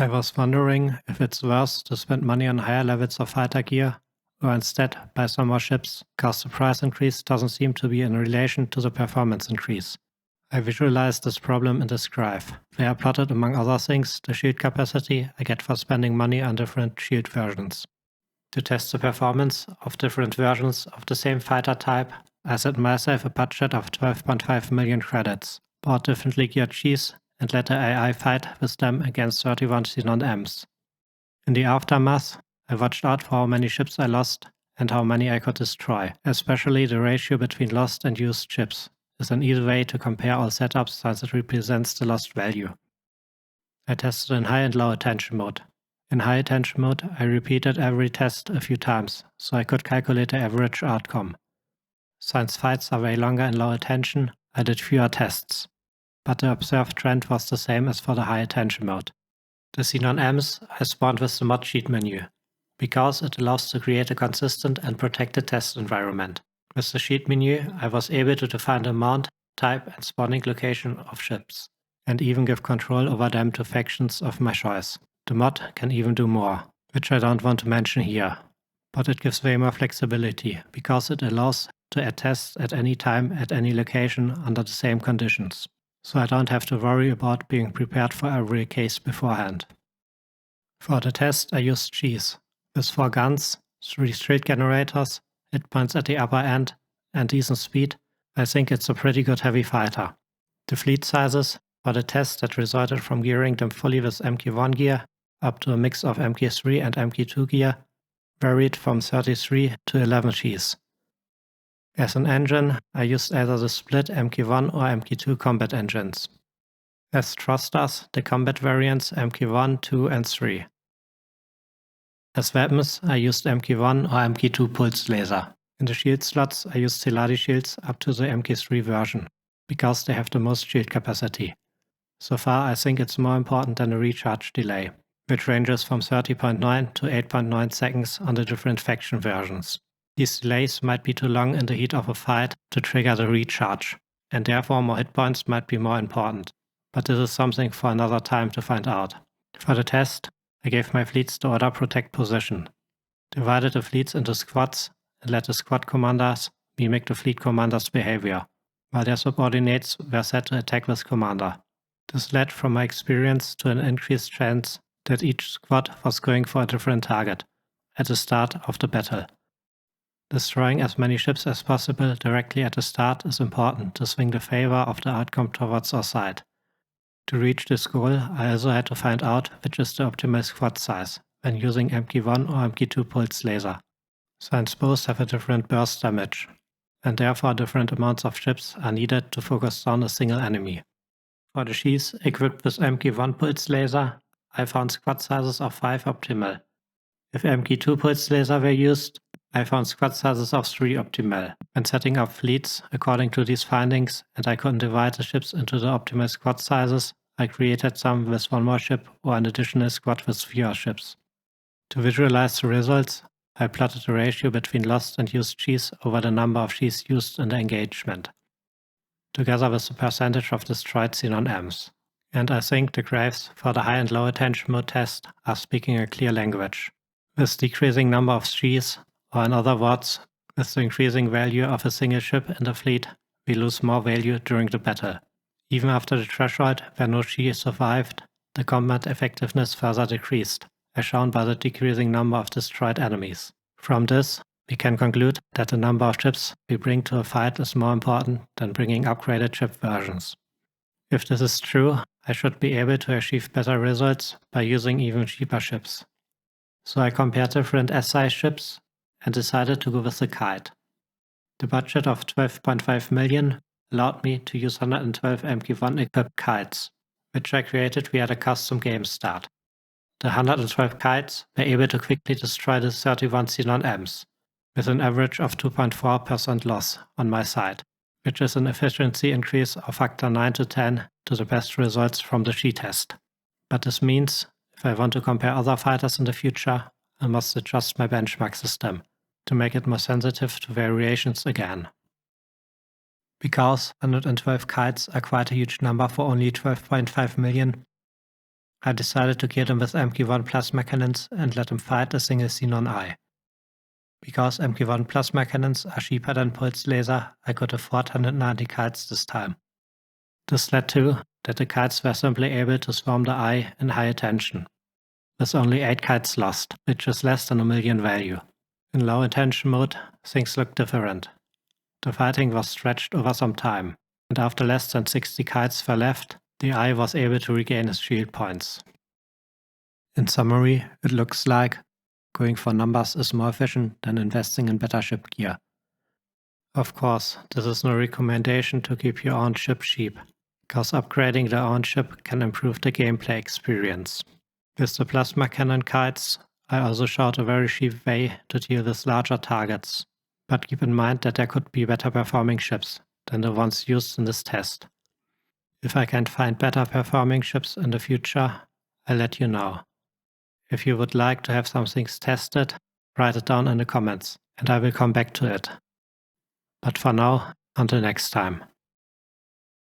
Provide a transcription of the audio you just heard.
I was wondering if it's worth to spend money on higher levels of fighter gear, or instead buy some more ships, because the price increase doesn't seem to be in relation to the performance increase. I visualized this problem in this graph, where I plotted among other things the shield capacity I get for spending money on different shield versions. To test the performance of different versions of the same fighter type, I set myself a budget of 12.5 million credits, bought differently geared Gs, and let the AI fight with them against 31 Xenon Ms. In the aftermath, I watched out for how many ships I lost and how many I could destroy, especially the ratio between lost and used ships is an easy way to compare all setups since it represents the lost value. I tested in high and low attention mode. In high attention mode, I repeated every test a few times, so I could calculate the average outcome. Since fights are way longer in low attention, I did fewer tests, but the observed trend was the same as for the high attention mode. The Xenon Ms I spawned with the mod sheet menu, because it allows to create a consistent and protected test environment. With the sheet menu, I was able to define the amount, type, and spawning location of ships, and even give control over them to factions of my choice. The mod can even do more, which I don't want to mention here, but it gives way more flexibility, because it allows to add tests at any time at any location under the same conditions, so I don't have to worry about being prepared for every case beforehand. For the test I used Gs, with 4 guns, 3 street generators, hit points at the upper end, and decent speed. I think it's a pretty good heavy fighter. The fleet sizes for the test that resulted from gearing them fully with Mk1 gear up to a mix of Mk3 and Mk2 gear varied from 33 to 11 Gs. As an engine, I used either the split Mk1 or Mk2 combat engines. As thrusters, the combat variants Mk1, 2 and 3. As weapons, I used Mk1 or Mk2 pulse laser. In the shield slots, I used Celadi shields up to the Mk3 version, because they have the most shield capacity. So far, I think it's more important than the recharge delay, which ranges from 30.9 to 8.9 seconds on the different faction versions. These delays might be too long in the heat of a fight to trigger the recharge, and therefore more hit points might be more important, but this is something for another time to find out. For the test, I gave my fleets the order protect position, divided the fleets into squads, and let the squad commanders mimic the fleet commander's behavior, while their subordinates were set to attack with commander. This led from my experience to an increased chance that each squad was going for a different target at the start of the battle. Destroying as many ships as possible directly at the start is important to swing the favor of the outcome towards our side. To reach this goal, I also had to find out which is the optimal squad size when using Mk1 or Mk2 pulse laser, since both have a different burst damage, and therefore different amounts of ships are needed to focus down a single enemy. For the Gs equipped with Mk1 pulse laser, I found squad sizes of 5 optimal. If Mk2 pulse laser were used, I found squad sizes of 3 optimal. When setting up fleets according to these findings, and I couldn't divide the ships into the optimal squad sizes, I created some with 1 more ship or an additional squad with fewer ships. To visualize the results, I plotted the ratio between lost and used Gs over the number of Gs used in the engagement, together with the percentage of destroyed Xenon Ms. And I think the graphs for the high and low attention mode test are speaking a clear language. With decreasing number of Gs, or in other words, with the increasing value of a single ship in the fleet, we lose more value during the battle. Even after the threshold where no G survived, the combat effectiveness further decreased, as shown by the decreasing number of destroyed enemies. From this, we can conclude that the number of ships we bring to a fight is more important than bringing upgraded ship versions. If this is true, I should be able to achieve better results by using even cheaper ships. So I compared different S-size ships and decided to go with the Kite. The budget of 12.5 million allowed me to use 112 Mk1 equipped kites, which I created via the custom game start. The 112 kites were able to quickly destroy the 31 Xenon Ms, with an average of 2.4% loss on my side, which is an efficiency increase of factor 9 to 10 to the best results from the G test. But this means, if I want to compare other fighters in the future, I must adjust my benchmark system to make it more sensitive to variations again. Because 112 kites are quite a huge number for only 12.5 million, I decided to kill them with Mk1 plasma cannons and let them fight a single xenon eye. Because Mk1 plasma cannons are cheaper than pulse laser, I could afford 190 kites this time. This led to that the kites were simply able to swarm the eye in high attention, with only 8 kites lost, which is less than a million value. In low attention mode, things looked different. The fighting was stretched over some time, and after less than 60 kites were left, the eye was able to regain its shield points. In summary, it looks like going for numbers is more efficient than investing in better ship gear. Of course, this is no recommendation to keep your own ship cheap, because upgrading their own ship can improve the gameplay experience. With the plasma cannon kites, I also showed a very cheap way to deal with larger targets, but keep in mind that there could be better performing ships than the ones used in this test. If I can find better performing ships in the future, I'll let you know. If you would like to have some things tested, write it down in the comments and I will come back to it. But for now, until next time.